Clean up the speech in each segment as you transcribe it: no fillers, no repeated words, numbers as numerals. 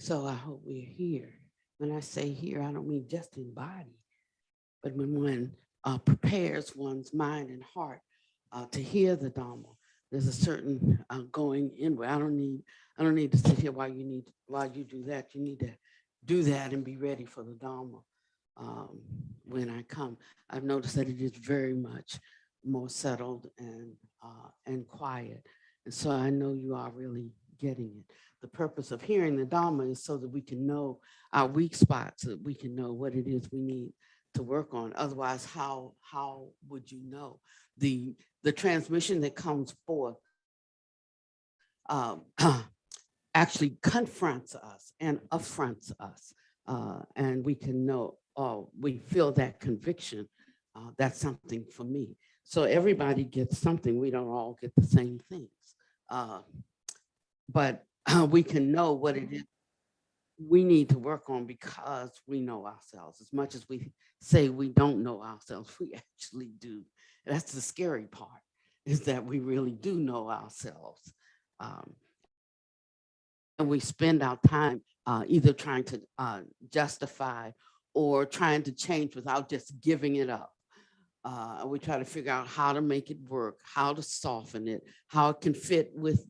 So I hope we're here. When I say here, I don't mean just in body, but when one prepares one's mind and heart to hear the Dharma, there's a certain going inward. I don't need to sit here while you do that. You need to do that and be ready for the Dharma um, when I come. I've noticed that it is very much more settled and quiet, and so I know you are really getting it. The purpose of hearing the Dharma is so that we can know our weak spots, so that we can know what it is we need to work on. Otherwise, how would you know? The transmission that comes forth um, actually confronts us and affronts us, and we can know. Oh, we feel that conviction. That's something for me. So everybody gets something. We don't all get the same things, uh, but we can know what it is we need to work on because we know ourselves. As much as we say we don't know ourselves, we actually do. That's the scary part, is that we really do know ourselves. Um, and we spend our time either trying to justify or trying to change without just giving it up. We try to figure out how to make it work, how to soften it, how it can fit with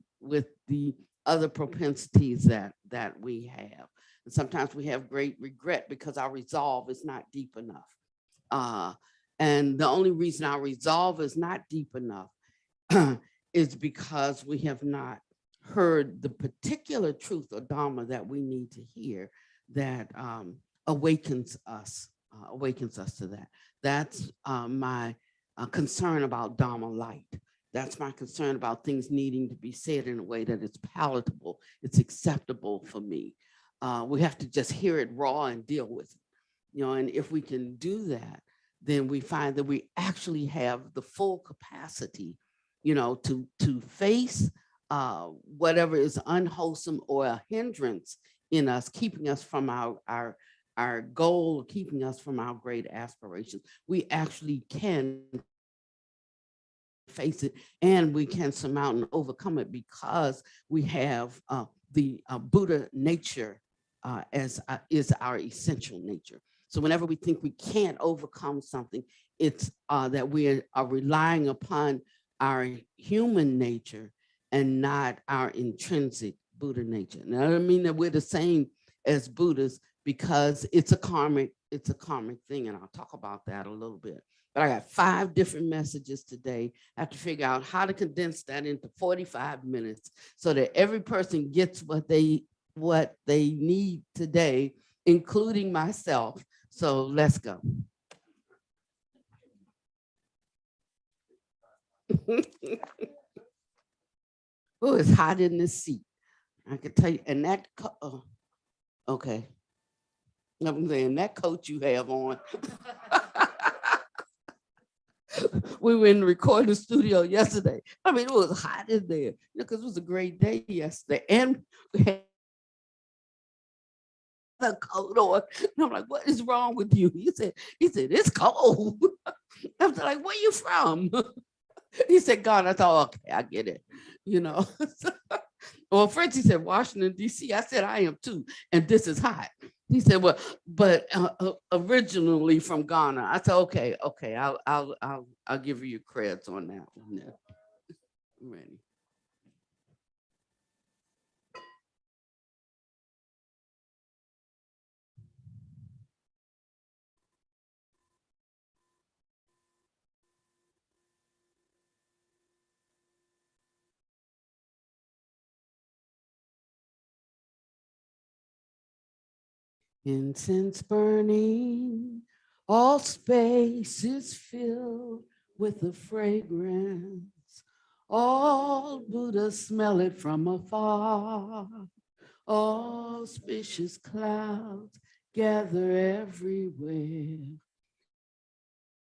the other propensities that we have. And sometimes we have great regret because our resolve is not deep enough. Uh, and the only reason our resolve is not deep enough is because we have not heard the particular truth or Dharma that we need to hear that awakens us to that. That's my concern about Dharma light. That's my concern about things needing to be said in a way that it's palatable, it's acceptable for me. We have to just hear it raw and deal with it. And if we can do that, then we find that we actually have the full capacity, to face whatever is unwholesome or a hindrance in us, keeping us from our goal, keeping us from our great aspirations. We actually can face it, and we can surmount and overcome it because we have the Buddha nature as is our essential nature. So whenever we think we can't overcome something, it's that we are relying upon our human nature and not our intrinsic Buddha nature. Now, I don't mean that we're the same as Buddhas, because it's a karmic thing, and I'll talk about that a little bit. But I got 5 different messages today. I have to figure out how to condense that into 45 minutes so that every person gets what they need today, including myself. So let's go. Oh, it's hot in this seat. I can tell you, and that, okay. I'm saying that coat you have on. We were in the recording studio yesterday. I mean, it was hot in there, because it was a great day yesterday. And we had a coat on. And I'm like, what is wrong with you? He said, it's cold. I was like, where you from? He said, God. I thought, okay, I get it. Well, first he said, Washington, D.C. I said, I am too. And this is hot. He said, well, but originally from Ghana. I said, okay, I'll give you creds on that one. I'm ready. Incense burning, all space is filled with the fragrance. All Buddhas smell it from afar. Auspicious clouds gather everywhere.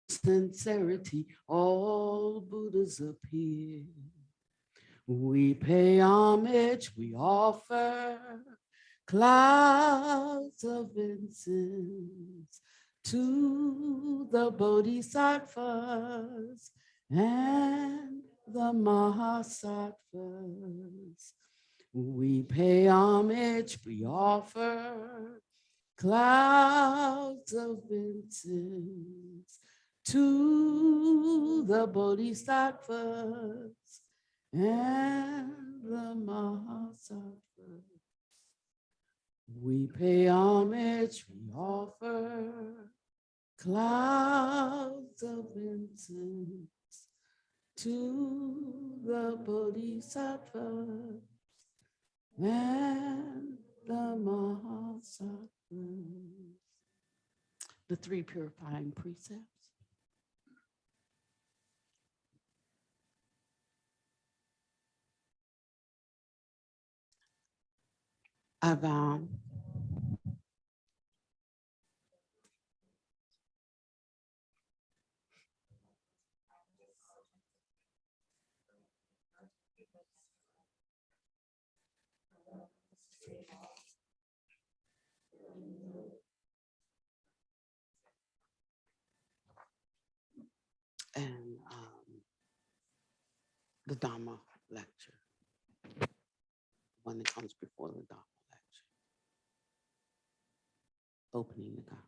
Sincerity, all Buddhas appear. We pay homage, we offer clouds of incense to the bodhisattvas and the mahasattvas. We pay homage, we offer clouds of incense to the bodhisattvas and the mahasattvas. We pay homage, we offer clouds of incense to the bodhisattvas and the mahasattvas. The three purifying precepts. I vow and the Dharma lecture, one that comes before the Dharma lecture, opening the Dharma.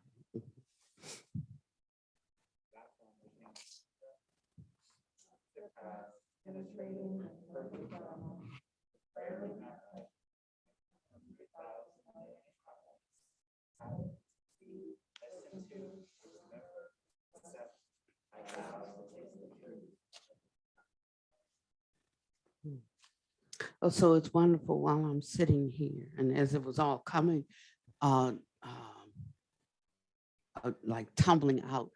Oh, so it's wonderful while I'm sitting here, and as it was all coming, like tumbling out,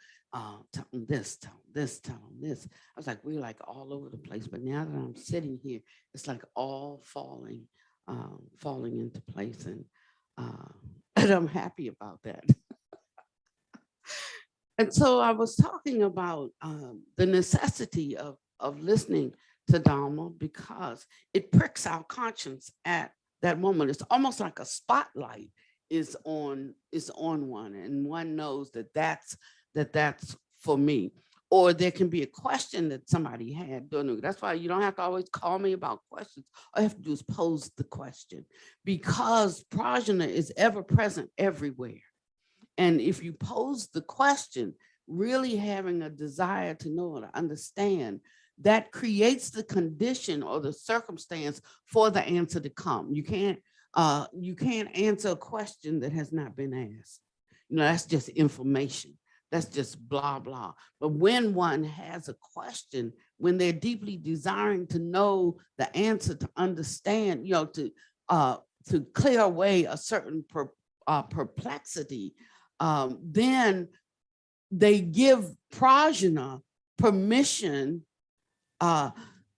telling this, telling this, telling this. I was like, we're like all over the place. But now that I'm sitting here, it's like all falling into place, and I'm happy about that. And so I was talking about the necessity of listening to Dharma because it pricks our conscience at that moment. It's almost like a spotlight is on one, and one knows that that's for me. Or there can be a question that somebody had. That's why you don't have to always call me about questions. All you have to do is pose the question, because prajna is ever present everywhere. And if you pose the question, really having a desire to know or to understand, that creates the condition or the circumstance for the answer to come. You can't answer a question that has not been asked. That's just information. That's just blah, blah. But when one has a question, when they're deeply desiring to know the answer, to understand, to clear away a certain perplexity, then they give prajna permission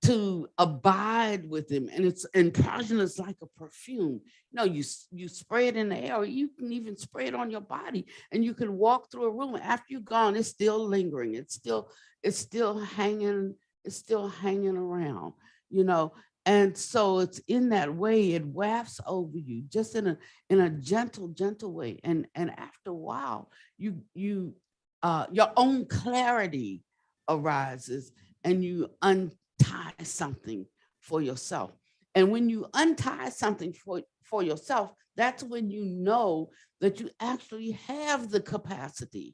to abide with him. And prajna is like a perfume. You spray it in the air, or you can even spray it on your body, and you can walk through a room. After you're gone, it's still lingering. It's still hanging around, And so it's in that way, it wafts over you, just in a gentle way. And after a while, your own clarity arises, and you untie something for yourself. And when you untie something for yourself, that's when you know that you actually have the capacity,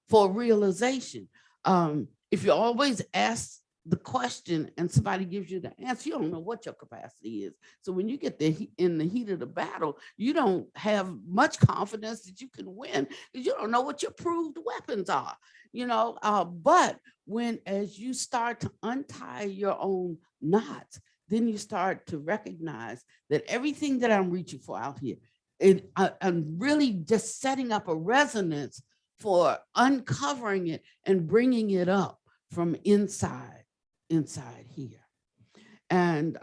for realization. If you always ask the question and somebody gives you the answer, you don't know what your capacity is. So when you get in the heat of the battle, you don't have much confidence that you can win, because you don't know what your proved weapons are, but as you start to untie your own knots, then you start to recognize that everything that I'm reaching for out here, I'm really just setting up a resonance for uncovering it and bringing it up from inside here. And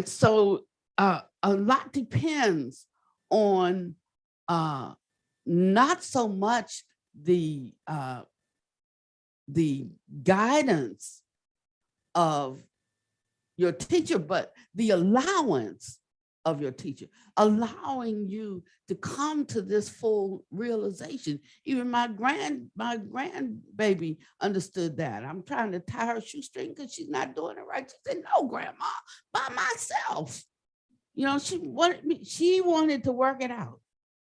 so a lot depends on not so much the guidance of your teacher, but the allowance of your teacher, allowing you to come to this full realization. Even my grandbaby understood that. I'm trying to tie her shoestring because she's not doing it right. She said, "No, Grandma, by myself." She wanted to work it out,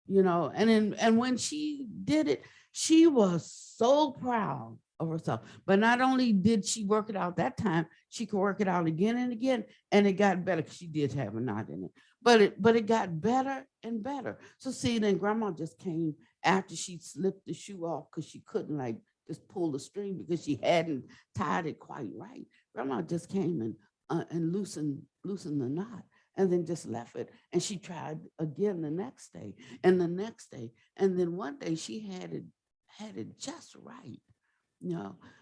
and when she did it, she was so proud of herself. But not only did she work it out that time, she could work it out again and again, and it got better because she did have a knot in it. But it got better and better. So see, then Grandma just came after she slipped the shoe off because she couldn't like just pull the string because she hadn't tied it quite right. Grandma just came and loosened the knot, and then just left it. And she tried again the next day and the next day. And then one day she had it just right.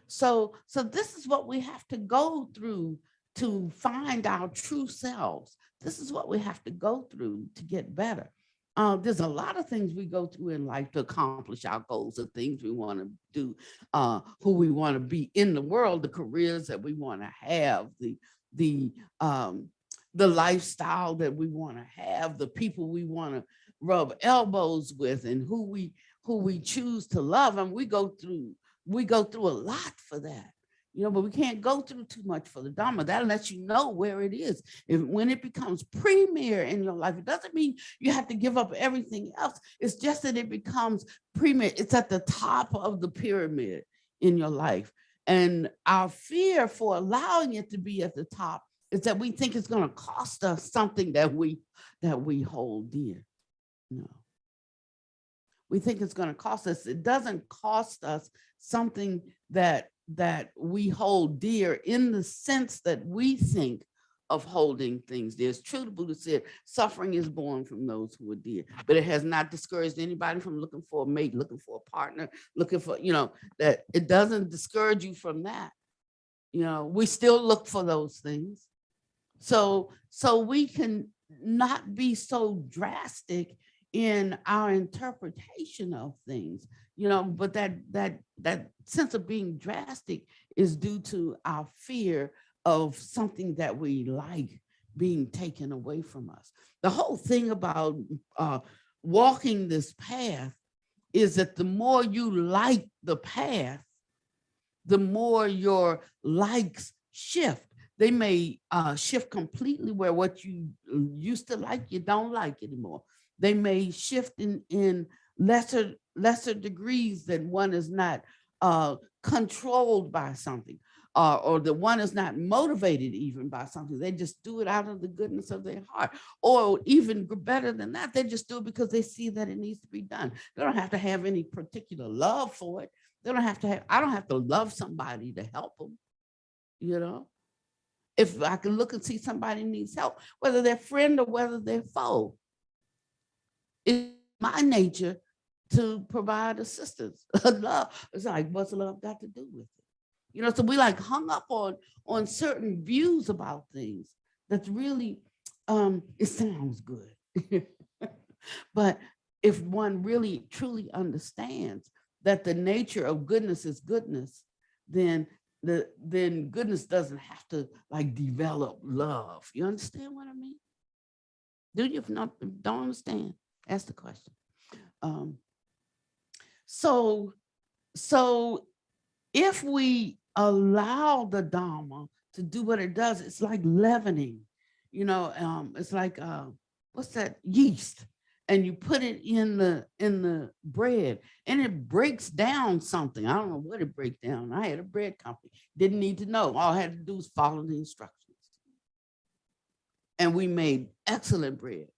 So this is what we have to go through to find our true selves. This is what we have to go through to get better. There's a lot of things we go through in life to accomplish our goals, the things we want to do, who we want to be in the world, the careers that we want to have, the lifestyle that we want to have, the people we want to rub elbows with, and who we choose to love. And we go through a lot for that, but we can't go through too much for the Dharma. That lets you know where it is. When it becomes premier in your life, it doesn't mean you have to give up everything else. It's just that it becomes premier. It's at the top of the pyramid in your life. And our fear for allowing it to be at the top is that we think it's going to cost us something that we hold dear. No. We think it's going to cost us. It doesn't cost us something that we hold dear in the sense that we think of holding things dear. It's true, the Buddha said, suffering is born from those who are dear, but it has not discouraged anybody from looking for a mate, looking for a partner, looking for, that it doesn't discourage you from that. We still look for those things. So we can not be so drastic in our interpretation of things, but that sense of being drastic is due to our fear of something that we like being taken away from us. The whole thing about walking this path is that the more you like the path, the more your likes shift. They may shift completely where what you used to like, you don't like anymore. They may shift in lesser degrees than one is not controlled by something, or the one is not motivated even by something. They just do it out of the goodness of their heart. Or even better than that, they just do it because they see that it needs to be done. They don't have to have any particular love for it. I don't have to love somebody to help them, If I can look and see somebody needs help, whether they're friend or whether they're foe, it's my nature to provide assistance. Love. It's like, what's love got to do with it? So we like hung up on certain views about things that's really, it sounds good. But if one really truly understands that the nature of goodness is goodness, then goodness doesn't have to like develop love. You understand what I mean? Do you? If not, don't understand, ask the question. So if we allow the Dharma to do what it does, it's like leavening, it's like, what's that, yeast, and you put it in the bread and it breaks down something. I don't know what it breaks down. I had a bread company, didn't need to know. All I had to do was follow the instructions. And we made excellent bread.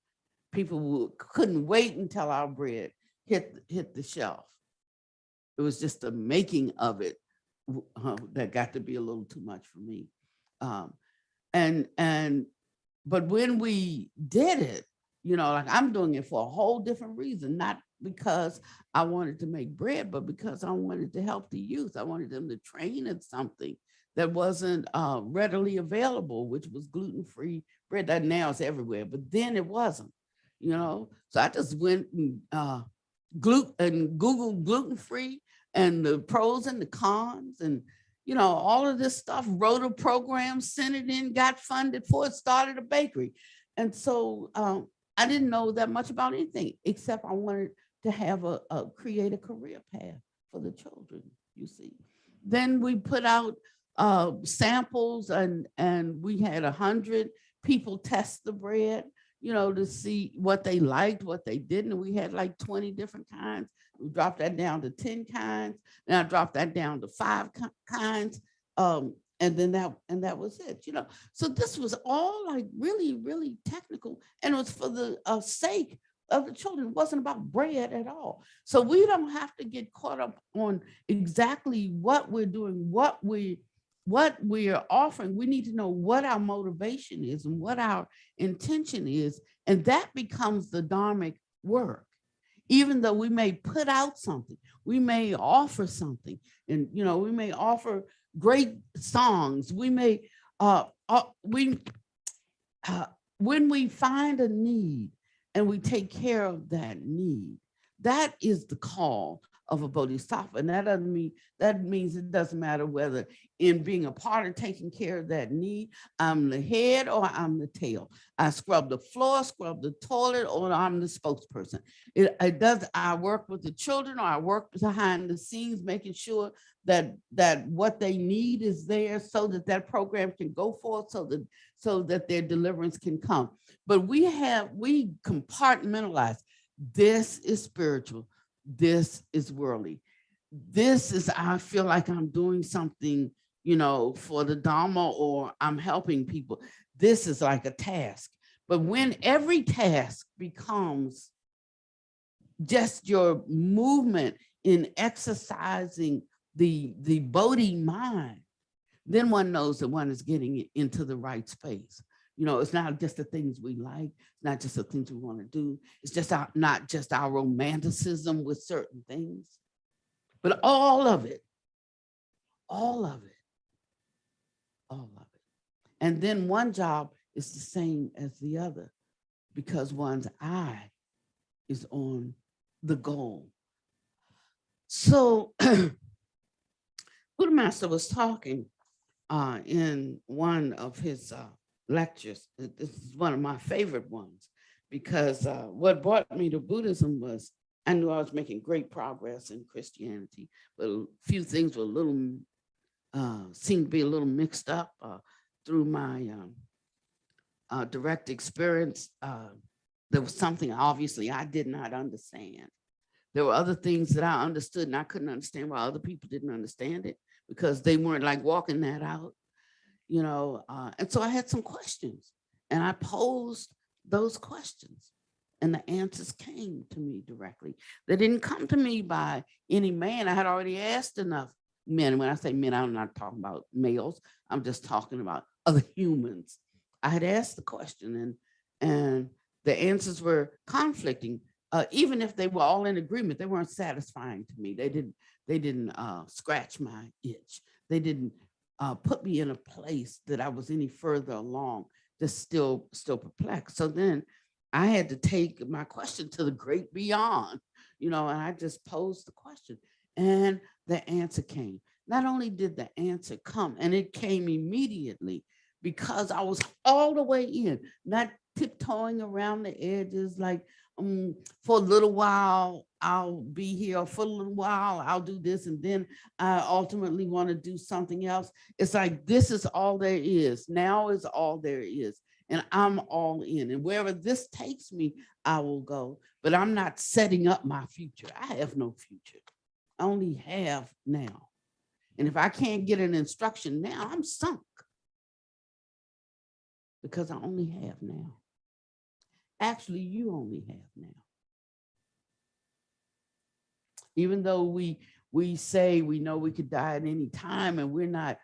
People couldn't wait until our bread hit the shelf. It was just the making of it that got to be a little too much for me. But when we did it, like I'm doing it for a whole different reason, not because I wanted to make bread, but because I wanted to help the youth. I wanted them to train at something that wasn't readily available, which was gluten-free bread. That now is everywhere, but then it wasn't, So I just went and Googled gluten-free and the pros and the cons and, all of this stuff, wrote a program, sent it in, got funded for it, started a bakery. And so I didn't know that much about anything, except I wanted to have create a career path for the children, you see. Then we put out samples, and we had 100 people test the bread, to see what they liked, what they didn't. We had like 20 different kinds. We dropped that down to 10 kinds, and I dropped that down to 5 kinds. And then that was it, So this was all like really, really technical, and it was for the sake of the children. It wasn't about bread at all. So we don't have to get caught up on exactly what we're doing, what we're offering. We need to know what our motivation is and what our intention is, and that becomes the dharmic work. Even though we may put out something, we may offer something, and we may offer great songs. We may when we find a need and we take care of that need, that is the call of a bodhisattva. And that means it doesn't matter whether in being a part of taking care of that need, I'm the head or I'm the tail. I scrub the floor, scrub the toilet, or I'm the spokesperson. It does. I work with the children, or I work behind the scenes, making sure that what they need is there, so that program can go forth, so that their deliverance can come. But we compartmentalize. This is spiritual. This is worldly. This is, I feel like I'm doing something, for the Dharma, or I'm helping people. This is like a task. But when every task becomes just your movement in exercising the Bodhi mind, then one knows that one is getting into the right space. It's not just the things we like, it's not just the things we want to do. It's just not just our romanticism with certain things, but all of it. And then one job is the same as the other, because one's eye is on the goal. So Buddha Master was talking in one of his lectures. This is one of my favorite ones, because what brought me to Buddhism was I knew I was making great progress in Christianity, but a few things were seemed to be a little mixed up through my direct experience. There was something obviously I did not understand. There were other things that I understood, and I couldn't understand why other people didn't understand it, because they weren't like walking that out. And so I had some questions, and I posed those questions, and the answers came to me directly. They didn't come to me by any man. I had already asked enough men. When I say men, I'm not talking about males. I'm just talking about other humans. I had asked the question, and the answers were conflicting. Even if they were all in agreement, they weren't satisfying to me. They didn't scratch my itch. They didn't put me in a place that I was any further along, just still perplexed. So then I had to take my question to the great beyond, and I just posed the question, and the answer came. Not only did the answer come, and it came immediately, because I was all the way in, not tiptoeing around the edges, like for a little while I'll be here, for a little while I'll do this, and then I ultimately want to do something else. It's like, this is all there is. Now is all there is, and I'm all in, and wherever this takes me, I will go. But I'm not setting up my future. I have no future. I only have now. And if I can't get an instruction now, I'm sunk, because I only have now. Actually, you only have now. Even though we say we know we could die at any time, and we're not,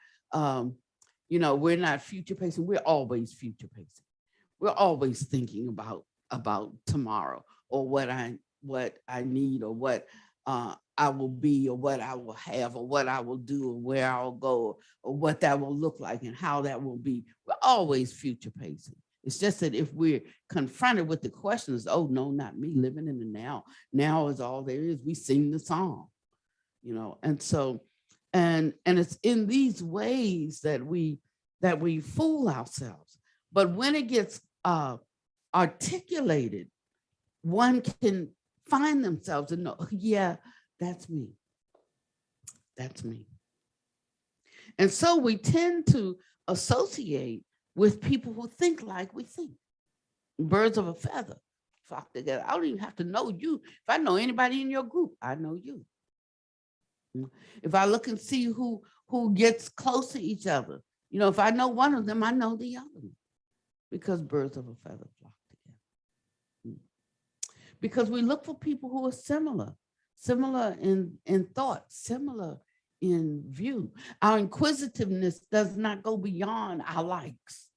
we're not future pacing. We're always future pacing. We're always thinking about tomorrow, or what I need, or what I will be, or what I will have, or what I will do, or where I'll go, or what that will look like, and how that will be. We're always future pacing. It's just that if we're confronted with the questions, oh, no, not me, living in the now. Now is all there is. We sing the song, and so, and it's in these ways that we fool ourselves. But when it gets articulated, one can find themselves and know, yeah, that's me. That's me. And so we tend to associate with people who think like we think. Birds of a feather flock together. I don't even have to know you. If I know anybody in your group, I know you. If I look and see who gets close to each other, you know, if I know one of them, I know the other one, because birds of a feather flock together. Because we look for people who are similar in thought, similar in view. Our inquisitiveness does not go beyond our likes,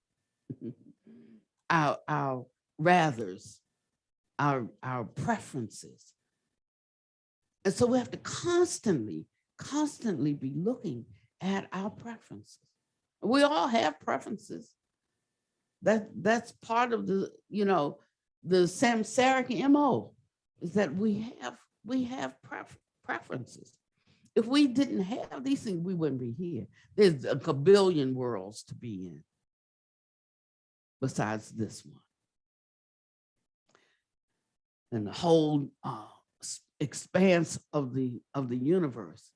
our rathers, our preferences. And so we have to constantly be looking at our preferences. We all have preferences. That's part of the, you know, the samsaric MO, is that we have preferences. If we didn't have these things, we wouldn't be here. There's a kabillion worlds to be in besides this one. And the whole expanse of the universe.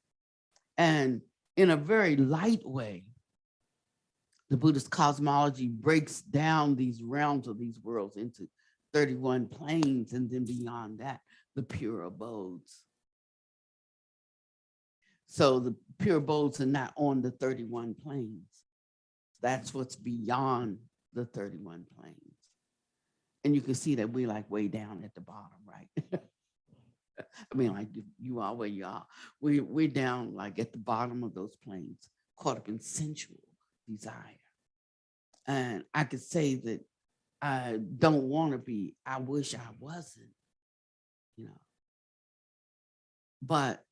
And in a very light way, the Buddhist cosmology breaks down these realms of these worlds into 31 planes, and then beyond that, the pure abodes. So the pure abodes are not on the 31 planes. That's what's beyond the 31 planes. And you can see that we're like way down at the bottom, right? I mean, like you are where you are. We're down like at the bottom of those planes, caught up in sensual desire. And I could say that I don't want to be, I wish I wasn't, you know. But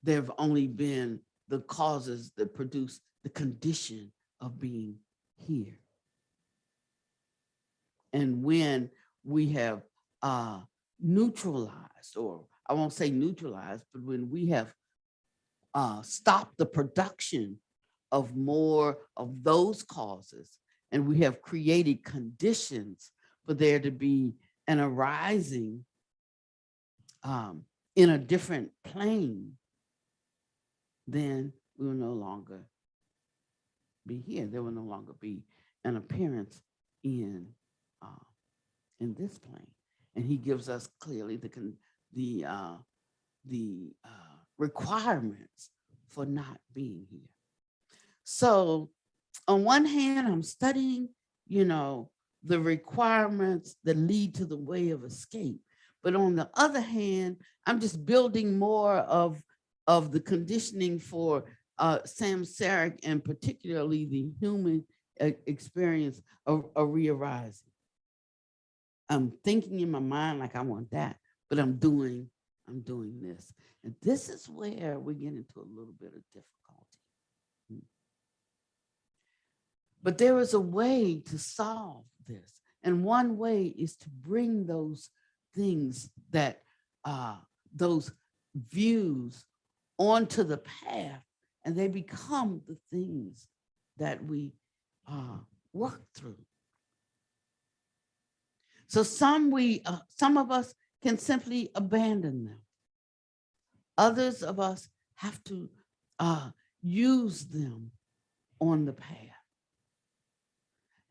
there have only been the causes that produce the condition of being here. And when we have neutralized, or I won't say neutralized, but when we have stopped the production of more of those causes, and we have created conditions for there to be an arising in a different plane, then we will no longer be here. There will no longer be an appearance in this plane. And he gives us clearly the requirements for not being here. So on one hand, I'm studying, you know, the requirements that lead to the way of escape. But on the other hand, I'm just building more of the conditioning for samsaric, and particularly the human experience of a re-arising. I'm thinking in my mind like I want that, but I'm doing this. And this is where we get into a little bit of difficulty. But there is a way to solve this. And one way is to bring those things that, those views onto the path, and they become the things that we work through. So some of us can simply abandon them. Others of us have to use them on the path.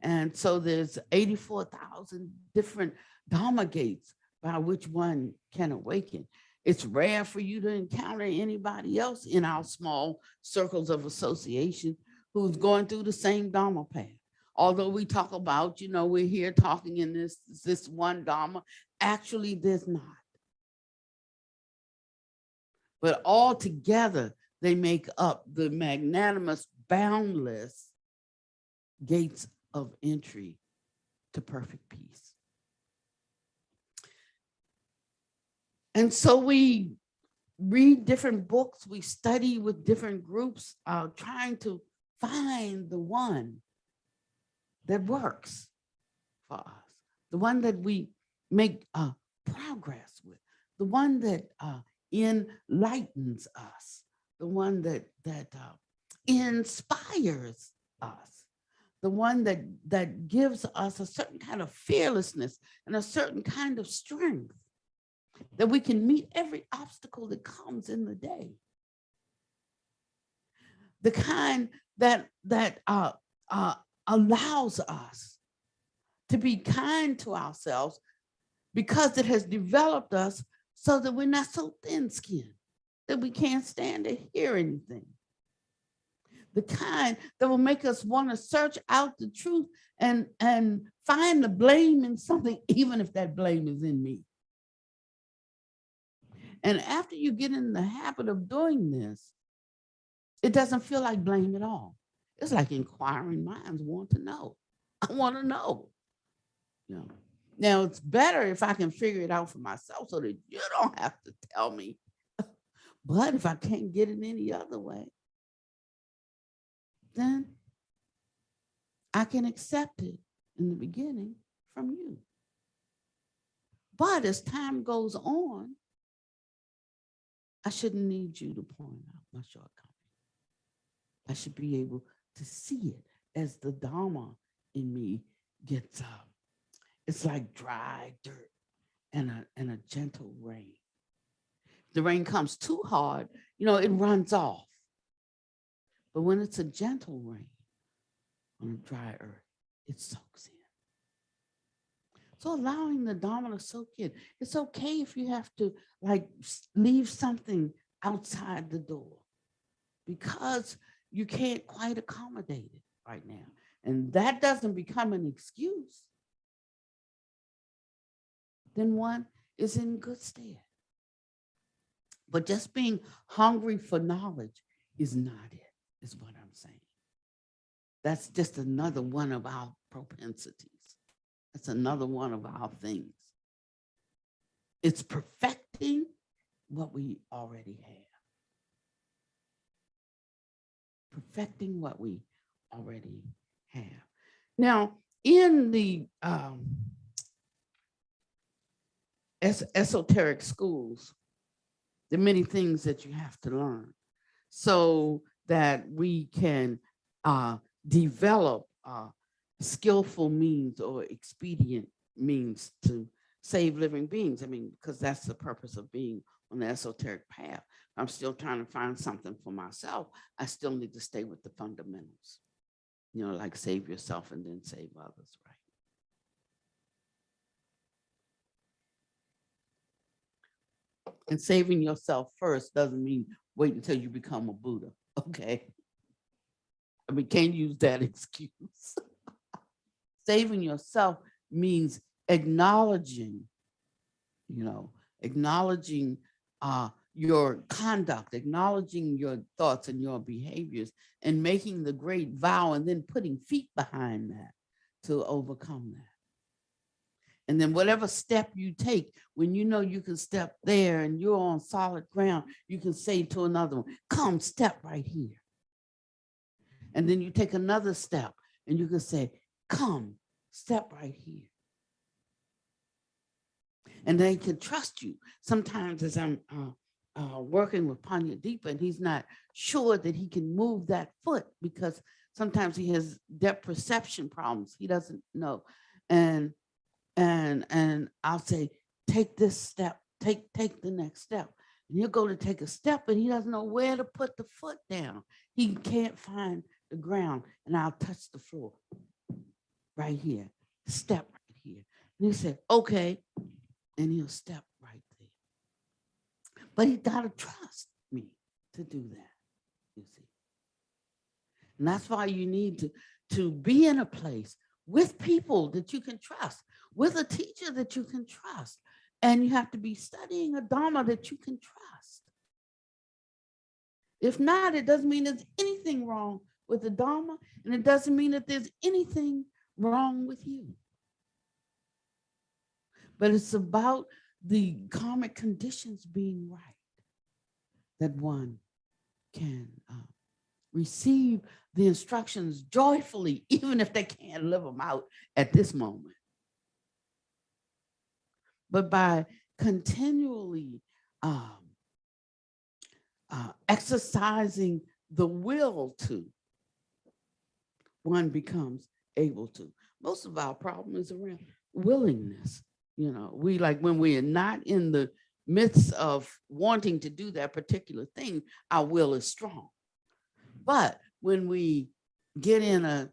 And so there's 84,000 different Dharma gates by which one can awaken. It's rare for you to encounter anybody else in our small circles of association who's going through the same Dharma path. Although we talk about, you know, we're here talking in this one Dharma, actually there's not. But all together, they make up the magnanimous, boundless gates of entry to perfect peace. And so we read different books, we study with different groups, trying to find the one that works for us, the one that we make progress with, the one that enlightens us, the one that inspires us, the one that gives us a certain kind of fearlessness and a certain kind of strength that we can meet every obstacle that comes in the day. The kind that allows us to be kind to ourselves because it has developed us so that we're not so thin-skinned that we can't stand to hear anything. The kind that will make us want to search out the truth and find the blame in something, even if that blame is in me. And after you get in the habit of doing this, it doesn't feel like blame at all. It's like inquiring minds want to know. I want to know. You know. Now, it's better if I can figure it out for myself so that you don't have to tell me. But if I can't get it any other way, then I can accept it in the beginning from you. But as time goes on, I shouldn't need you to point out my shortcomings. I should be able to see it as the Dharma in me gets up. It's like dry dirt and a gentle rain. The rain comes too hard, it runs off. But when it's a gentle rain on a dry earth, it soaks in. So allowing the Dharma to soak in. It's okay if you have to leave something outside the door because you can't quite accommodate it right now. And that doesn't become an excuse. Then one is in good stead. But just being hungry for knowledge is not it, is what I'm saying. That's just another one of our propensities. That's another one of our things. It's perfecting what we already have. Perfecting what we already have. Now, in the esoteric schools, there are many things that you have to learn so that we can develop skillful means or expedient means to save living beings. I mean, because that's the purpose of being on the esoteric path. I'm still trying to find something for myself. I still need to stay with the fundamentals, like save yourself and then save others, right? And saving yourself first doesn't mean wait until you become a Buddha, okay? I mean, can't use that excuse. Saving yourself means acknowledging, acknowledging your conduct, acknowledging your thoughts and your behaviors, and making the great vow and then putting feet behind that to overcome that. And then whatever step you take, when you know you can step there and you're on solid ground, you can say to another one, come step right here. And then you take another step and you can say, come, step right here. And they can trust you. Sometimes as I'm working with Panya Deepa and he's not sure that he can move that foot because sometimes he has depth perception problems. He doesn't know. And I'll say, take this step, take the next step. And he'll go to take a step, but he doesn't know where to put the foot down. He can't find the ground, and I'll touch the floor right here, step right here. And he said, okay, and he'll step right there. But he gotta trust me to do that, you see. And that's why you need to be in a place with people that you can trust, with a teacher that you can trust. And you have to be studying a Dharma that you can trust. If not, it doesn't mean there's anything wrong with the Dharma, and it doesn't mean that there's anything wrong with you. But it's about the karmic conditions being right, that one can receive the instructions joyfully, even if they can't live them out at this moment. But by continually exercising the will to, one becomes able to. Most of our problem is around willingness. We like when we are not in the midst of wanting to do that particular thing, our will is strong. But when we get in a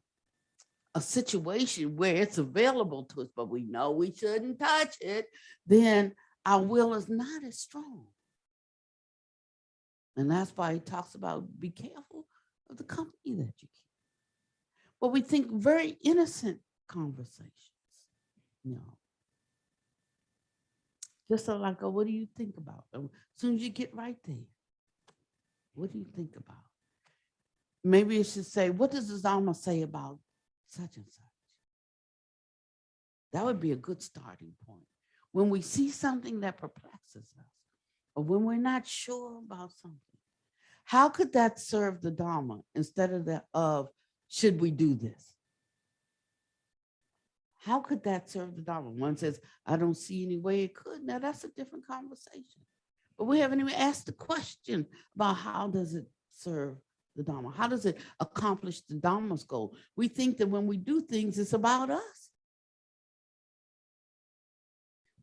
situation where it's available to us, but we know we shouldn't touch it, then our will is not as strong. And that's why he talks about be careful of the company that you keep. But we think very innocent conversations, just so like, oh, what do you think about? As soon as you get right there, what do you think about? Maybe it should say, what does the Dharma say about such and such? That would be a good starting point. When we see something that perplexes us, or when we're not sure about something, how could that serve the Dharma instead of should we do this? How could that serve the Dharma? One says, I don't see any way it could. Now that's a different conversation. But we haven't even asked the question about how does it serve the Dharma? How does it accomplish the Dharma's goal? We think that when we do things, it's about us.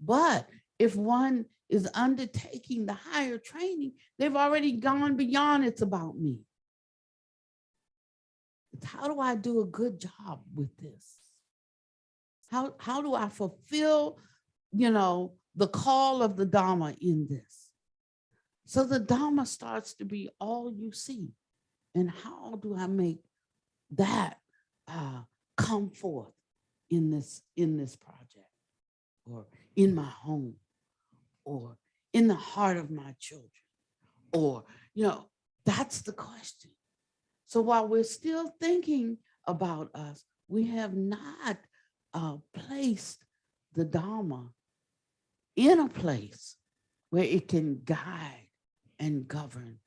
But if one is undertaking the higher training, they've already gone beyond it's about me. It's how do I do a good job with this? How do I fulfill, the call of the Dharma in this? So the Dharma starts to be all you see. And how do I make that come forth in this project, or in my home, or in the heart of my children? Or, that's the question. So while we're still thinking about us, we have not placed the Dharma in a place where it can guide and govern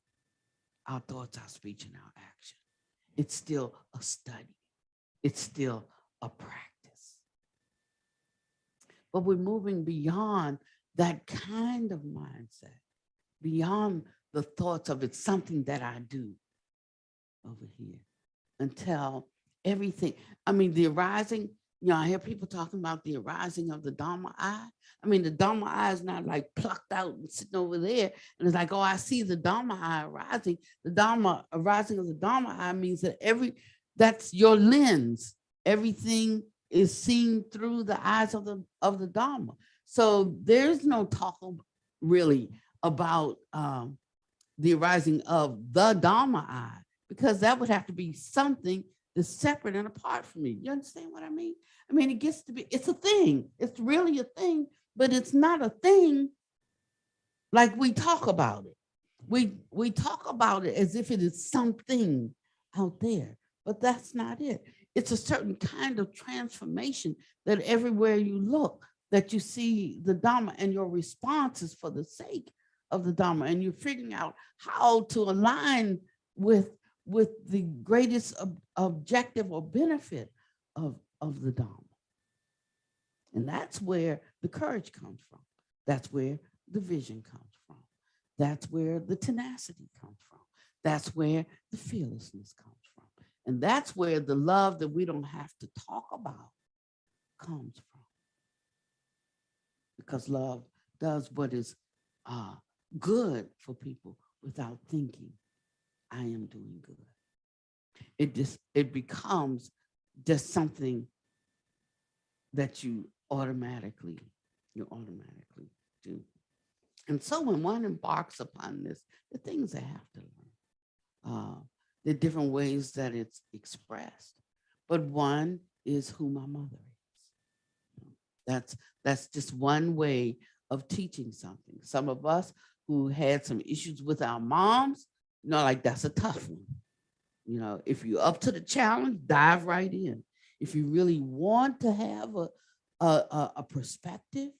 our thoughts, our speech, and our action. It's still a study. It's still a practice. But we're moving beyond that kind of mindset, beyond the thoughts of it's something that I do over here, until everything, the arising, I hear people talking about the arising of the Dharma eye. The Dharma eye is not like plucked out and sitting over there. And it's like, oh, I see the Dharma eye arising. The Dharma arising of the Dharma eye means that that's your lens. Everything is seen through the eyes of the Dharma. So there's no talk really about the arising of the Dharma eye, because that would have to be something that's separate and apart from me. You understand what I mean? It gets to be, it's a thing. It's really a thing, but it's not a thing like we talk about it. We talk about it as if it is something out there, but that's not it. It's a certain kind of transformation that everywhere you look, that you see the Dharma, and your response is for the sake of the Dharma, and you're figuring out how to align with the greatest objective or benefit of the Dharma. And that's where the courage comes from. That's where the vision comes from. That's where the tenacity comes from. That's where the fearlessness comes from. And that's where the love that we don't have to talk about comes from. Because love does what is good for people without thinking, I am doing good. It becomes just something that you automatically do. And so when one embarks upon this, the things they have to learn, the different ways that it's expressed, but one is who my mother is. That's just one way of teaching something. Some of us who had some issues with our moms, like that's a tough one. If you're up to the challenge, dive right in. If you really want to have a perspective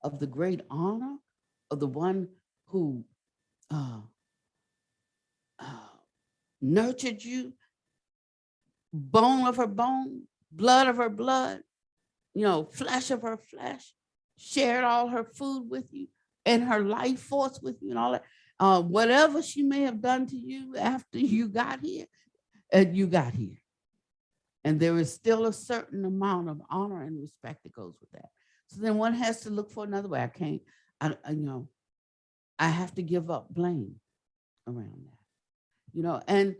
of the great honor of the one who nurtured you, bone of her bone, blood of her blood, flesh of her flesh, shared all her food with you and her life force with you and all that. Whatever she may have done to you after you got here, And there is still a certain amount of honor and respect that goes with that. So then one has to look for another way. I have to give up blame around that, and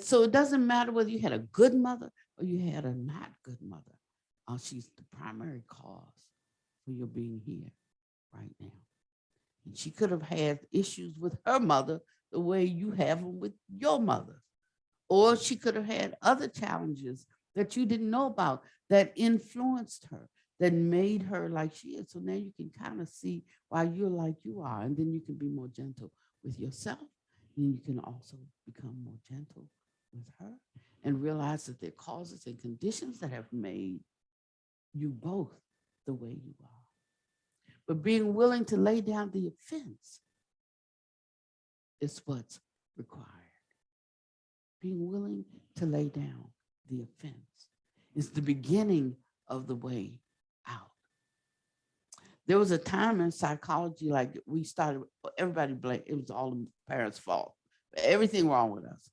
so it doesn't matter whether you had a good mother or you had a not good mother. She's the primary cause for your being here right now. And she could have had issues with her mother the way you have them with your mother. Or she could have had other challenges that you didn't know about that influenced her, that made her like she is. So now you can kind of see why you're like you are. And then you can be more gentle with yourself. And you can also become more gentle with her and realize that there are causes and conditions that have made you both the way you are. But being willing to lay down the offense is what's required. Being willing to lay down the offense is the beginning of the way out. There was a time in psychology, like we started, everybody blamed, it was all the parents' fault. Everything wrong with us,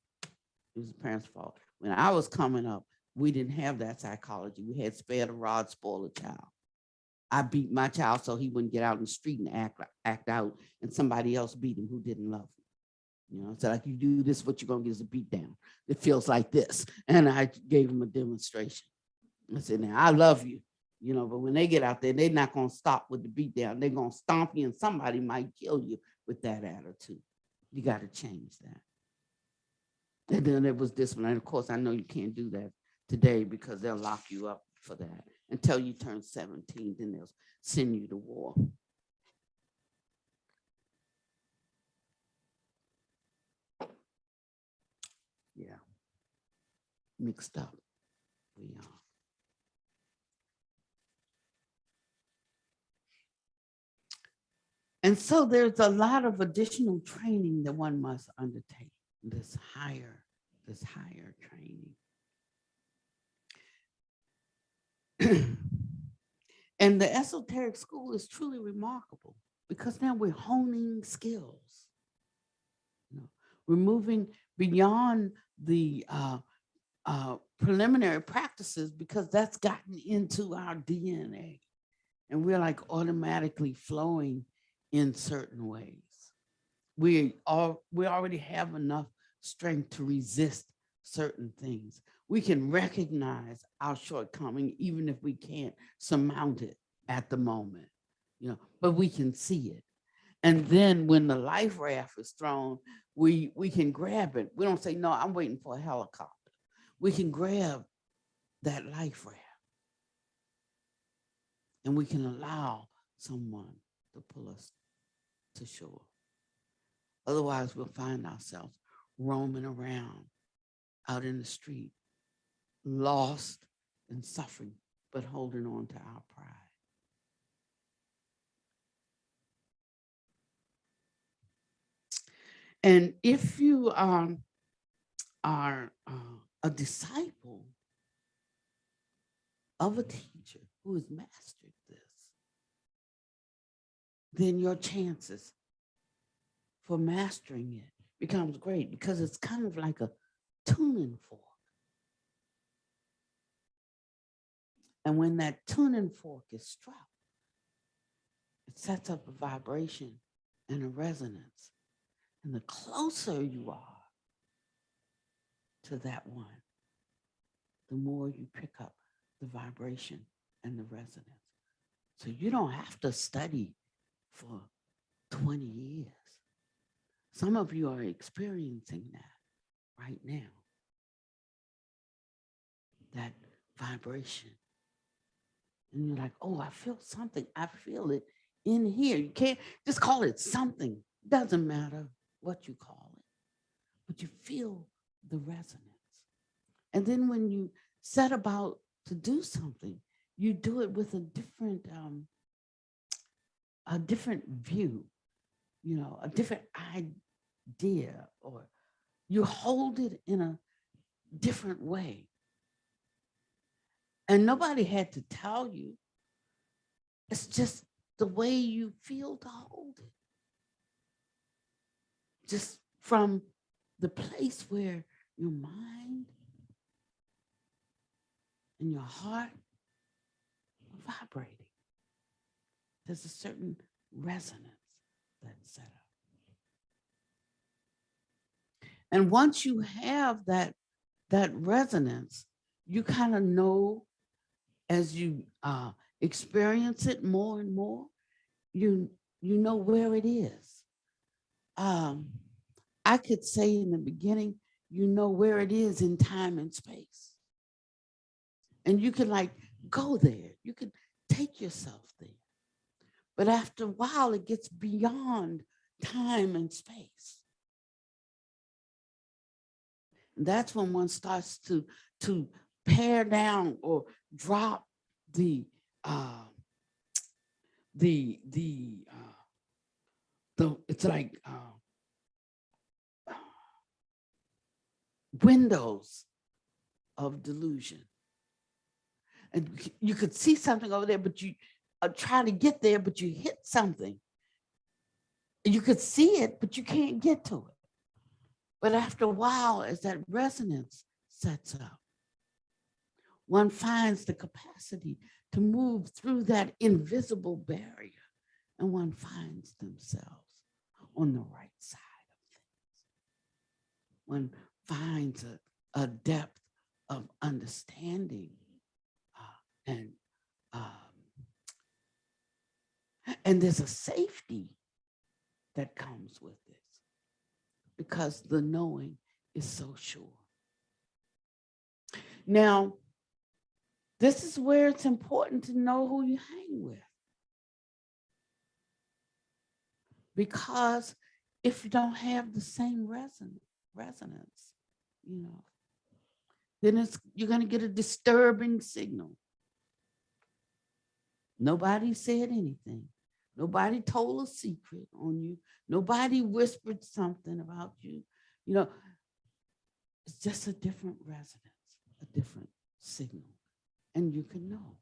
it was the parents' fault. When I was coming up, we didn't have that psychology. We had spare the rod, spoil the child. I beat my child so he wouldn't get out in the street and act out, and somebody else beat him who didn't love him. It's like, you do this, what you're going to get is a beat down. It feels like this. And I gave him a demonstration. I said, now, I love you, but when they get out there, they're not going to stop with the beat down. They're going to stomp you, and somebody might kill you with that attitude. You got to change that. And then there was discipline. And of course, I know you can't do that today because they'll lock you up for that until you turn 17. Then they'll send you to war. Yeah. Mixed up. We are. And so there's a lot of additional training that one must undertake, this higher training. And the esoteric school is truly remarkable because now we're honing skills. We're moving beyond the preliminary practices because that's gotten into our DNA. And we're like automatically flowing in certain ways. We already have enough strength to resist certain things. We can recognize our shortcoming even if we can't surmount it at the moment, but we can see it. And then when the life raft is thrown, we can grab it. We don't say, no, I'm waiting for a helicopter. We can grab that life raft and we can allow someone to pull us to shore. Otherwise, we'll find ourselves roaming around out in the street, lost and suffering, but holding on to our pride. And if you are a disciple of a teacher who has mastered this, then your chances for mastering it becomes great because it's kind of like a tuning fork. And when that tuning fork is struck, it sets up a vibration and a resonance. And the closer you are to that one, the more you pick up the vibration and the resonance. So you don't have to study for 20 years. Some of you are experiencing that right now. That vibration. And you're like, oh, I feel something. I feel it in here. You can't just call it something. Doesn't matter what you call it, but you feel the resonance. And then when you set about to do something, you do it with a different view, a different idea, or you hold it in a different way. And nobody had to tell you. It's just the way you feel to hold it. Just from the place where your mind and your heart vibrating. There's a certain resonance that's set up. And once you have that resonance, you kind of know as you experience it more and more, you know where it is. I could say in the beginning, you know where it is in time and space. And you can like go there. You can take yourself there. But after a while, it gets beyond time and space. And that's when one starts to pare down or drop it's like windows of delusion. And you could see something over there, but you are trying to get there, but you hit something. You could see it, but you can't get to it. But after a while, as that resonance sets up, one finds the capacity to move through that invisible barrier, and one finds themselves on the right side of things. One finds a depth of understanding and there's a safety that comes with this because the knowing is so sure. Now, this is where it's important to know who you hang with. Because if you don't have the same resonance, you know, then you're going to get a disturbing signal. Nobody said anything. Nobody told a secret on you. Nobody whispered something about you. You know, it's just a different resonance, a different signal, and you can know.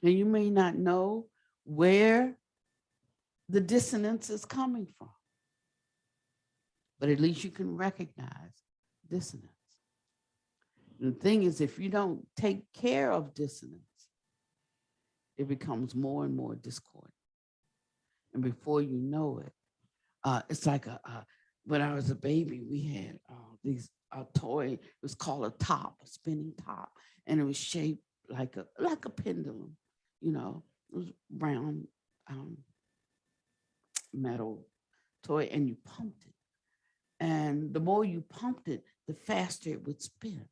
Now, you may not know where the dissonance is coming from, but at least you can recognize dissonance. And the thing is, if you don't take care of dissonance, it becomes more and more discordant. And before you know it, it's like when I was a baby, we had a toy. It was called a top, a spinning top, and it was shaped like a pendulum. You know, it was round metal toy, and you pumped it. And the more you pumped it, the faster it would spin.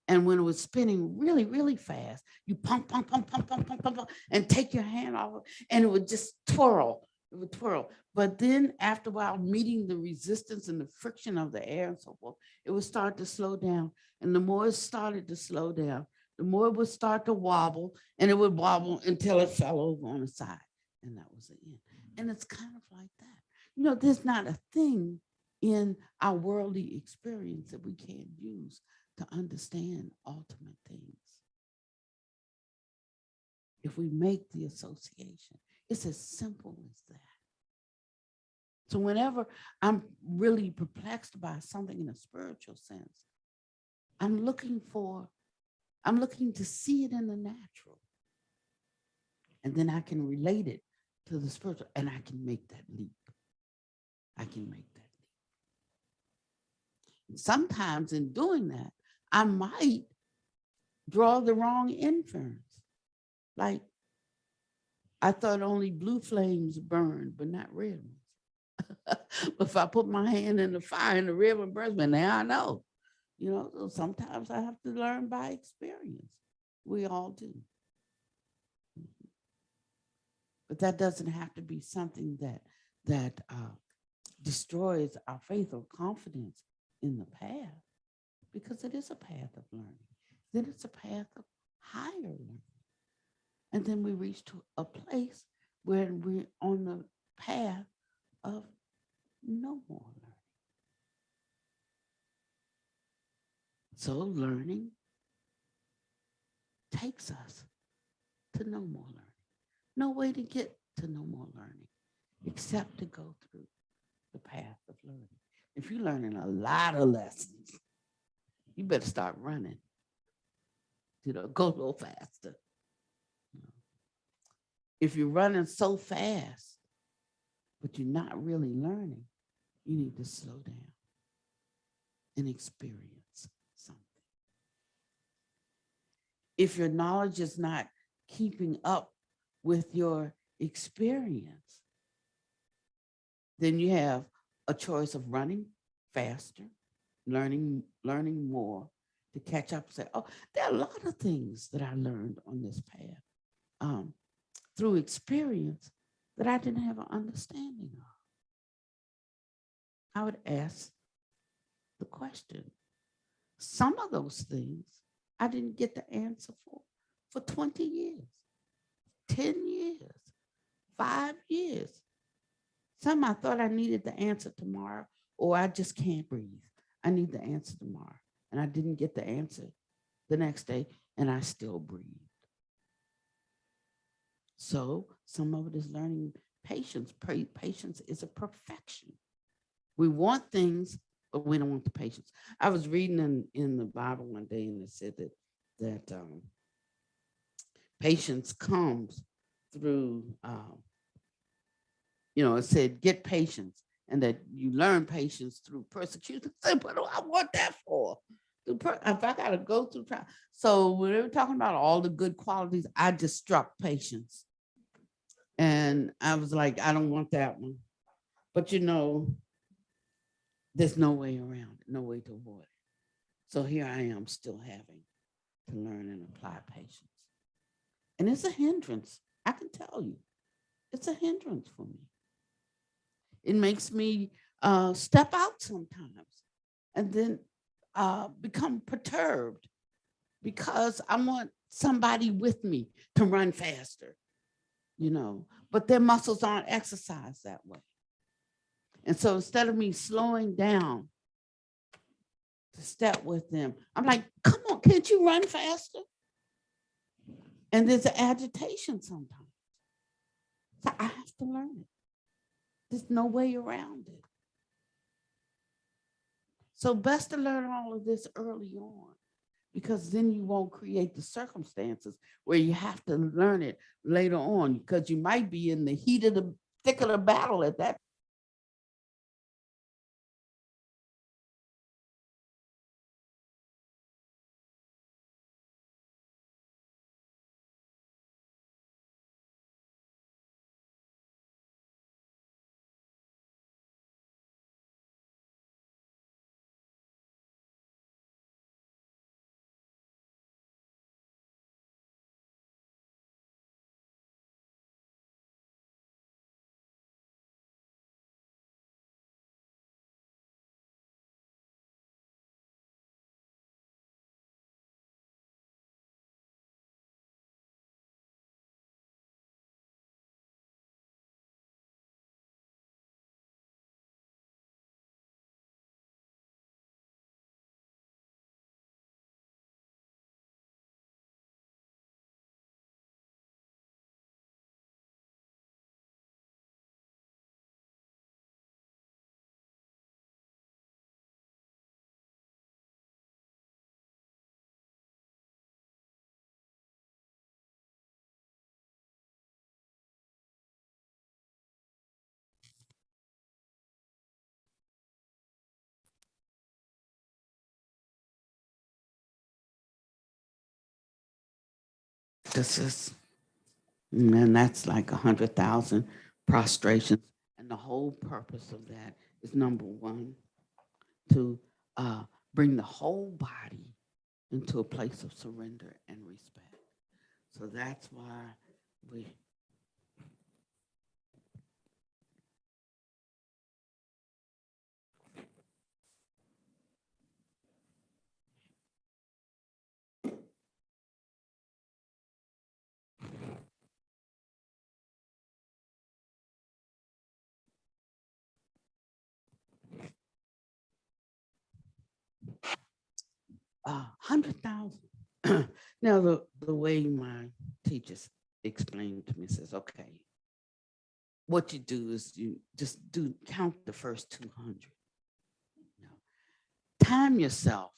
And when it was spinning really, really fast, you pump, and take your hand off, and it would just twirl. It would twirl. But then after a while, meeting the resistance and the friction of the air and so forth, it would start to slow down. And the more it started to slow down, the more it would start to wobble, and it would wobble until it fell over on the side. And that was the end. And it's kind of like that. You know, there's not a thing in our worldly experience that we can't use to understand ultimate things. If we make the association, it's as simple as that. So whenever I'm really perplexed by something in a spiritual sense, I'm looking to see it in the natural. And then I can relate it to the spiritual, and I can make that leap. And sometimes in doing that, I might draw the wrong inference. Like, I thought only blue flames burned, but not red ones. If I put my hand in the fire and the red one burns, but now I know. You know, so sometimes I have to learn by experience. We all do. But that doesn't have to be something that destroys our faith or confidence in the path, because it is a path of learning. Then it's a path of higher learning. And then we reach to a place where we're on the path of no more learning. So learning takes us to no more learning. No way to get to no more learning except to go through the path of learning. If you're learning a lot of lessons, you better start running, go a little faster. If you're running so fast, but you're not really learning, you need to slow down and experience something. If your knowledge is not keeping up with your experience, then you have a choice of running faster, learning more to catch up and say, oh, there are a lot of things that I learned on this path through experience that I didn't have an understanding of. I would ask the question. Some of those things I didn't get the answer for 20 years, 10 years, 5 years. Some I thought I needed the answer tomorrow, or I just can't breathe. I need the answer tomorrow. And I didn't get the answer the next day, and I still breathe. So some of it is learning patience. Patience is a perfection. We want things, but we don't want the patience. I was reading in the Bible one day, and it said that patience comes through, it said get patience, and that you learn patience through persecution. What do I want that for? If I got to go through trial. So when we were talking about all the good qualities, I just struck patience. And I was like, I don't want that one. But there's no way around it, no way to avoid it. So here I am still having to learn and apply patience. And it's a hindrance. I can tell you, it's a hindrance for me. It makes me step out sometimes and then become perturbed because I want somebody with me to run faster, but their muscles aren't exercised that way. And so instead of me slowing down to step with them, I'm like, come on, can't you run faster? And there's an agitation sometimes. So I have to learn it. There's no way around it. So best to learn all of this early on, because then you won't create the circumstances where you have to learn it later on, because you might be in the heat of the thick of the battle at that. And that's like 100,000 prostrations. And the whole purpose of that is, number one, to bring the whole body into a place of surrender and respect. So that's why we. Uh, 100,000. Now, the way my teachers explained to me says, okay, what you do is you just count the first 200. Time yourself.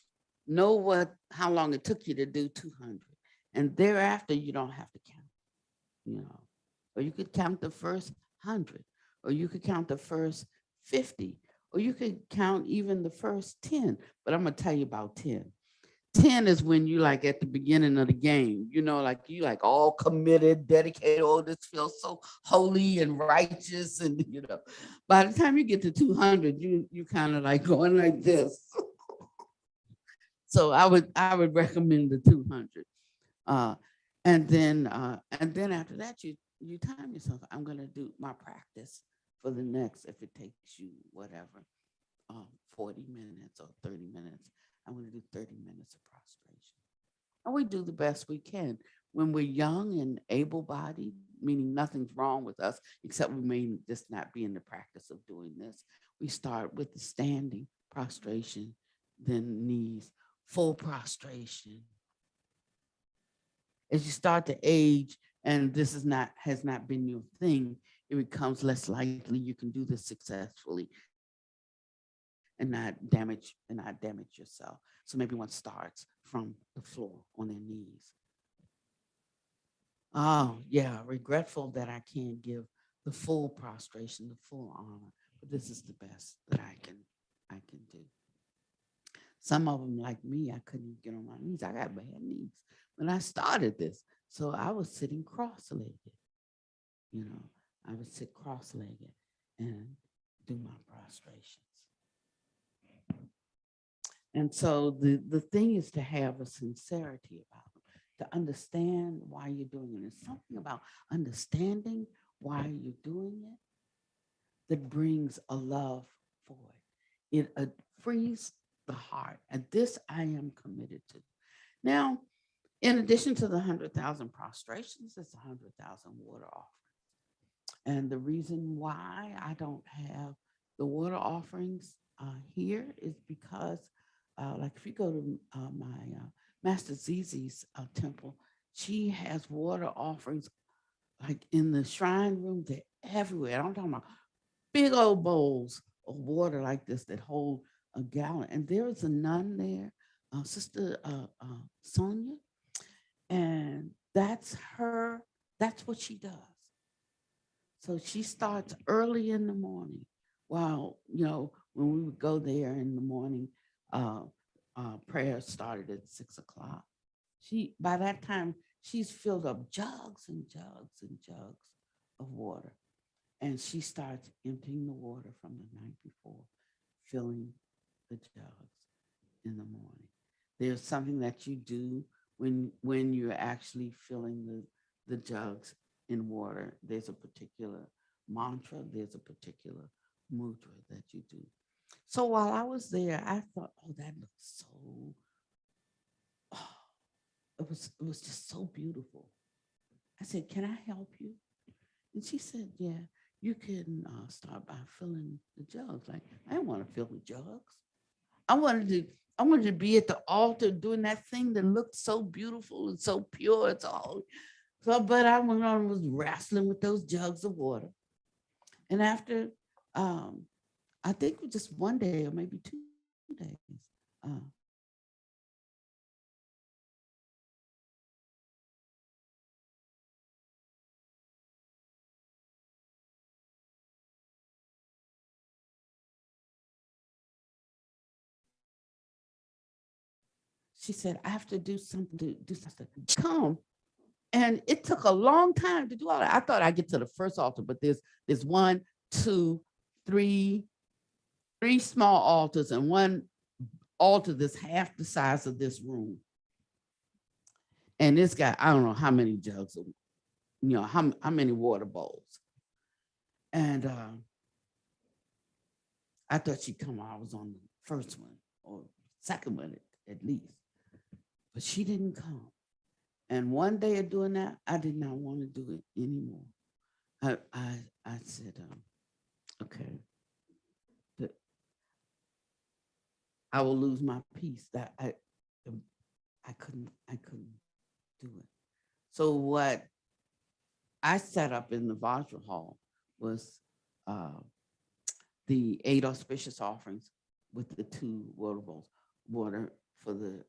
Know how long it took you to do 200. And thereafter, you don't have to count, you know, or you could count the first 100, or you could count the first 50, or you could count even the first 10. But I'm going to tell you about 10. 10 is when you like at the beginning of the game, you know, like you like all committed, dedicated. Oh, this feels so holy and righteous. And, you know, by the time you get to 200, you kind of like going like this. So I would recommend the 200. Uh, and then after that, you time yourself. I'm going to do my practice for the next, if it takes you whatever, 40 minutes or 30 minutes. I'm going to do 30 minutes of prostration. And we do the best we can. When we're young and able-bodied, meaning nothing's wrong with us, except we may just not be in the practice of doing this. We start with the standing prostration, then knees, full prostration. As you start to age, and this has not been your thing, it becomes less likely you can do this successfully and not damage yourself. So maybe one starts from the floor on their knees. Oh yeah, regretful that I can't give the full prostration, the full honor, but this is the best that I can do. Some of them, like me, I couldn't even get on my knees. I got bad knees when I started this. So I was sitting cross-legged, you know, I would sit cross-legged and do my prostrations. And so the thing is to have a sincerity about it, to understand why you're doing it. There's something about understanding why you're doing it that brings a love for it. It frees the heart. And this I am committed to. Now, in addition to the 100,000 prostrations, it's 100,000 water offerings. And the reason why I don't have the water offerings here is because, like if you go to my Master Zizi's temple, she has water offerings like in the shrine room. They're everywhere. I'm talking about big old bowls of water like this that hold a gallon. And there is a nun there, Sister Sonia, and that's what she does. So she starts early in the morning. While, when we would go there in the morning, prayer started at 6 o'clock. By that time, she's filled up jugs and jugs and jugs of water. And she starts emptying the water from the night before, filling the jugs in the morning. There's something that you do when you're actually filling the jugs in water. There's a particular mantra, there's a particular mudra that you do. So while I was there, I thought, oh, that looks so, it was just so beautiful. I said, can I help you? And she said, yeah, you can start by filling the jugs. Like, I didn't want to fill the jugs. I wanted to be at the altar doing that thing that looked so beautiful and so pure. It's all. But I went on and was wrestling with those jugs of water. And after, I think just one day or maybe 2 days, she said, I have to do something to do something. Come. And it took a long time to do all that. I thought I'd get to the first altar, but there's one, two, three small altars and one altar that's half the size of this room. And this guy, I don't know how many jugs of, how many water bowls. And I thought she'd come while I was on the first one or second one at least. But she didn't come. And one day of doing that, I did not want to do it anymore. I said, okay, I will lose my peace. That I couldn't do it. So what I set up in the Vajra Hall was the 8 auspicious offerings with the 2 water bowls, water for the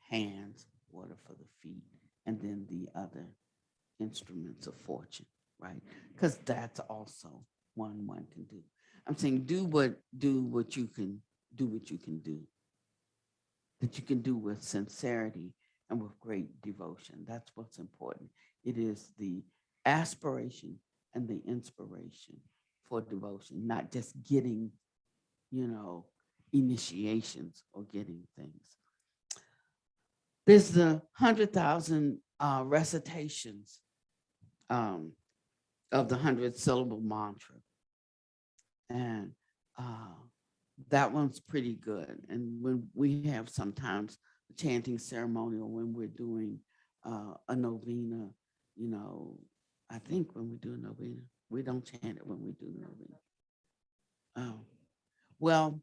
hands, water for the feet, and then the other instruments of fortune, right? Because that's also one can do. I'm saying do what you can do, that you can do with sincerity and with great devotion. That's what's important. It is the aspiration and the inspiration for devotion, not just getting, initiations or getting things. There's the 100,000 recitations of the 100-syllable mantra. And that one's pretty good. And when we have sometimes a chanting ceremonial, when we're doing a novena, I think when we do a novena, we don't chant it when we do the novena. Well,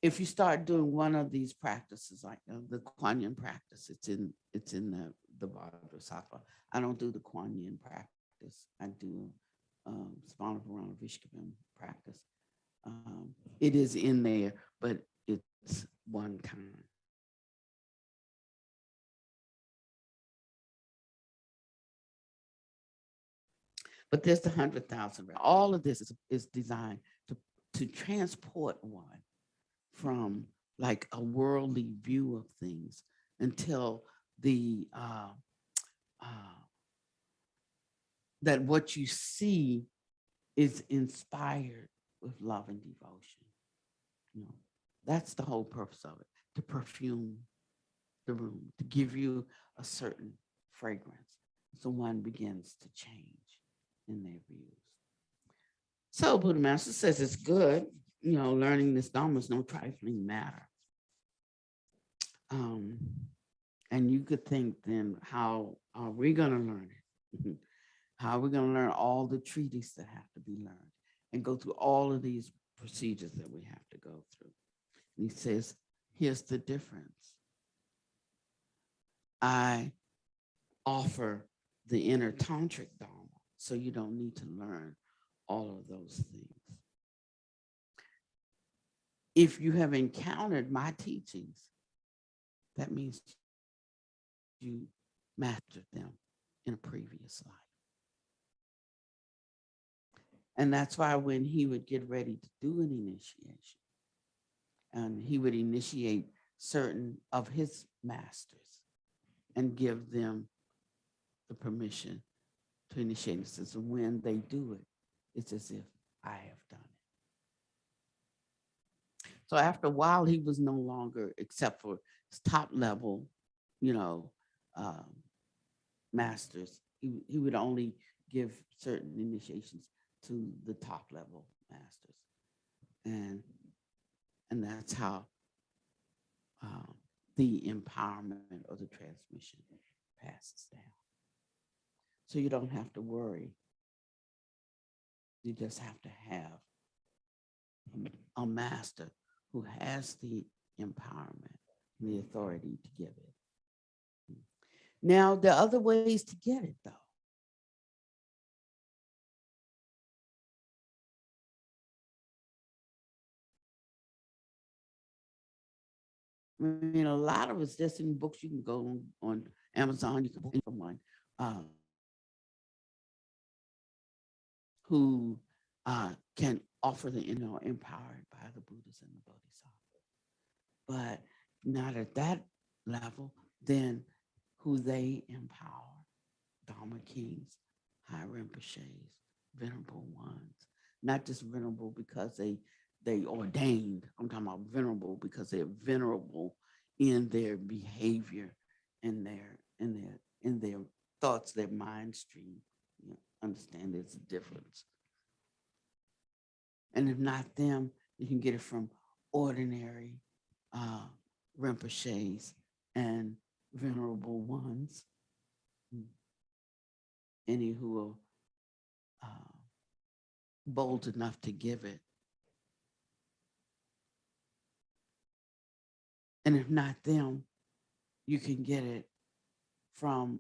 if you start doing one of these practices, like the Kuan Yin practice, it's in the Vajrasattva. I don't do the Kuan Yin practice. I do Spana Varana Vishkavam practice. It is in there, but it's one kind. But there's the 100,000. All of this is designed to transport one from like a worldly view of things until the that what you see is inspired with love and devotion. That's the whole purpose of it, to perfume the room, to give you a certain fragrance. So one begins to change in their views. So Buddha Master says it's good, learning this Dharma is no trifling matter. And you could think then, how are we going to learn it? How are we going to learn all the treatises that have to be learned and go through all of these procedures that we have to go through? And he says, here's the difference. I offer the inner tantric Dharma, so you don't need to learn all of those things. If you have encountered my teachings, that means you mastered them in a previous life. And that's why when he would get ready to do an initiation, and he would initiate certain of his masters and give them the permission to initiate. It says when they do it, it's as if I have done it. So after a while, he was no longer, except for his top level, masters. He would only give certain initiations to the top level masters, and that's how the empowerment or the transmission passes down. So you don't have to worry. You just have to have a master who has the empowerment and the authority to give it. Now, there are other ways to get it, though. I mean, a lot of it's just in books. You can go on Amazon, you can book someone who can offer the, empowered by the Buddhas and the Bodhisattvas. But not at that level, then who they empower, Dharma Kings, High Rinpoches, Venerable Ones, not just venerable because they ordained. I'm talking about venerable because they're venerable in their behavior, in their thoughts, their mind stream. Understand there's a difference. And if not them, you can get it from ordinary Rinpoches and Venerable Ones, any who are bold enough to give it. And if not them, you can get it from,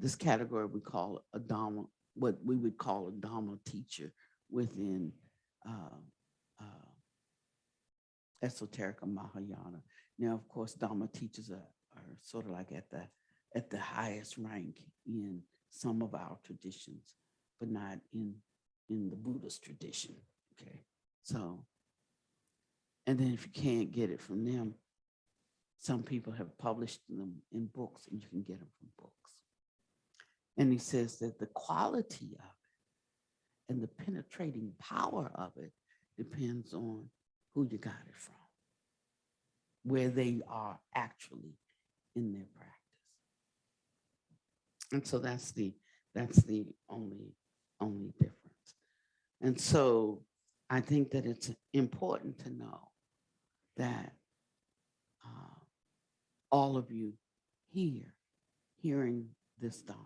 this category we call a Dharma, what we would call a Dharma teacher within Esoterica Mahayana. Now, of course, Dharma teachers are are sort of like at the highest rank in some of our traditions, but not in the Buddhist tradition. Okay, so, and then if you can't get it from them, some people have published them in books, and you can get them from books. And he says that the quality of it and the penetrating power of it depends on who you got it from, where they are actually in their practice. And so that's the only difference. And so I think that it's important to know that all of you hearing this Dharma,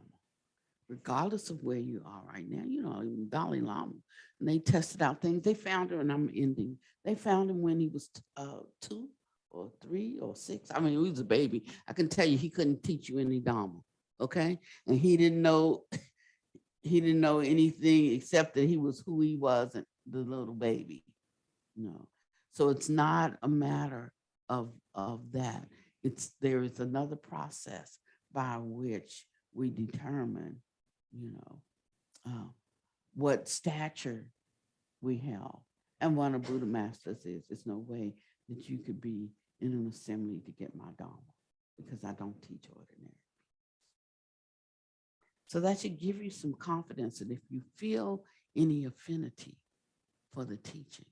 regardless of where you are right now, even Dalai Lama, and they tested out things, they found him, and I'm ending, they found him when he was 2 or 3 or 6. I mean, he was a baby. I can tell you he couldn't teach you any Dharma, okay? And he didn't know anything except that he was who he was, and the little baby, So it's not a matter of that. There is another process by which we determine, what stature we have. And one of Buddha masters is, there's no way that you could be in an assembly to get my Dharma, because I don't teach ordinary. So that should give you some confidence that if you feel any affinity for the teachings,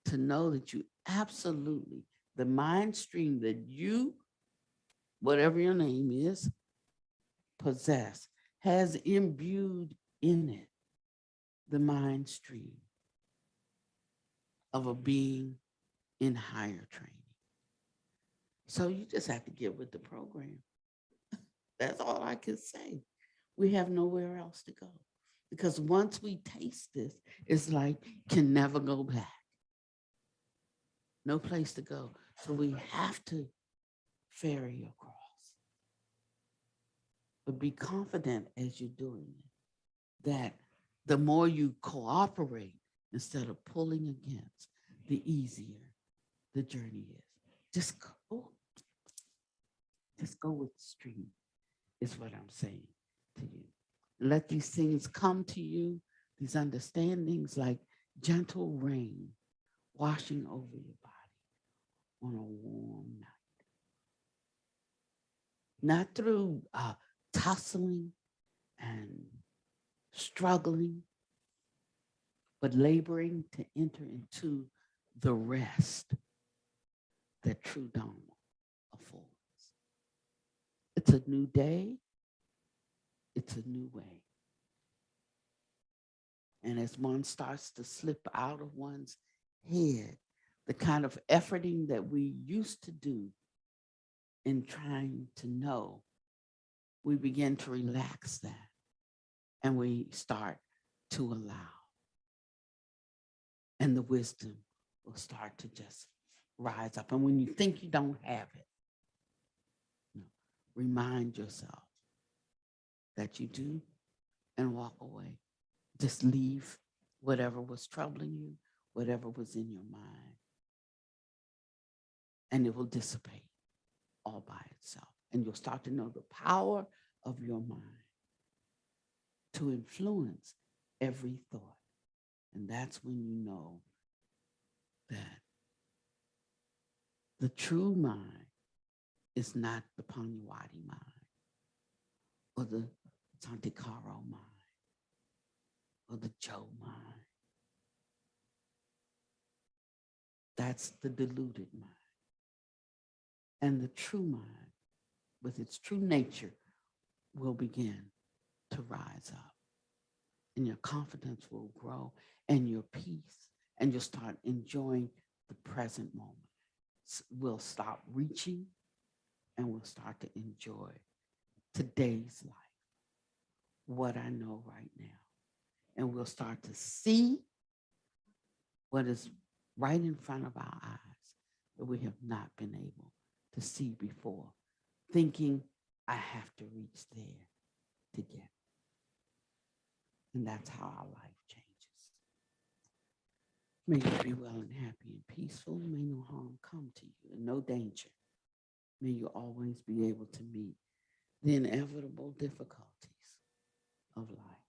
to know that you absolutely, the mind stream that you, whatever your name is, possess, has imbued in it the mind stream of a being in higher training. So you just have to get with the program. That's all I can say. We have nowhere else to go, because once we taste this, it's like can never go back. No place to go. So we have to ferry across. But be confident as you're doing it, that the more you cooperate instead of pulling against, the easier the journey is. Just go with the stream, is what I'm saying to you. Let these things come to you, these understandings, like gentle rain washing over your body on a warm night. Not through tussling and struggling, but laboring to enter into the rest that true Dharma affords. It's a new day. It's a new way. And as one starts to slip out of one's head, the kind of efforting that we used to do in trying to know, we begin to relax that, and we start to allow. And the wisdom will start to just rise up. And when you think you don't have it, remind yourself that you do, and walk away. Just leave whatever was troubling you, whatever was in your mind, and it will dissipate all by itself. And you'll start to know the power of your mind to influence every thought. And that's when you know that the true mind is not the Panyawadi mind, or the Santikaro mind, or the Joe mind. That's the deluded mind. And the true mind, with its true nature, will begin to rise up. And your confidence will grow, and your peace, and you'll start enjoying the present moment. We'll stop reaching, and we'll start to enjoy today's life, what I know right now. And we'll start to see what is right in front of our eyes that we have not been able to see before, thinking I have to reach there to get. And that's how our life changes. May you be well and happy and peaceful. May no harm come to you and no danger. May you always be able to meet the inevitable difficulties of life.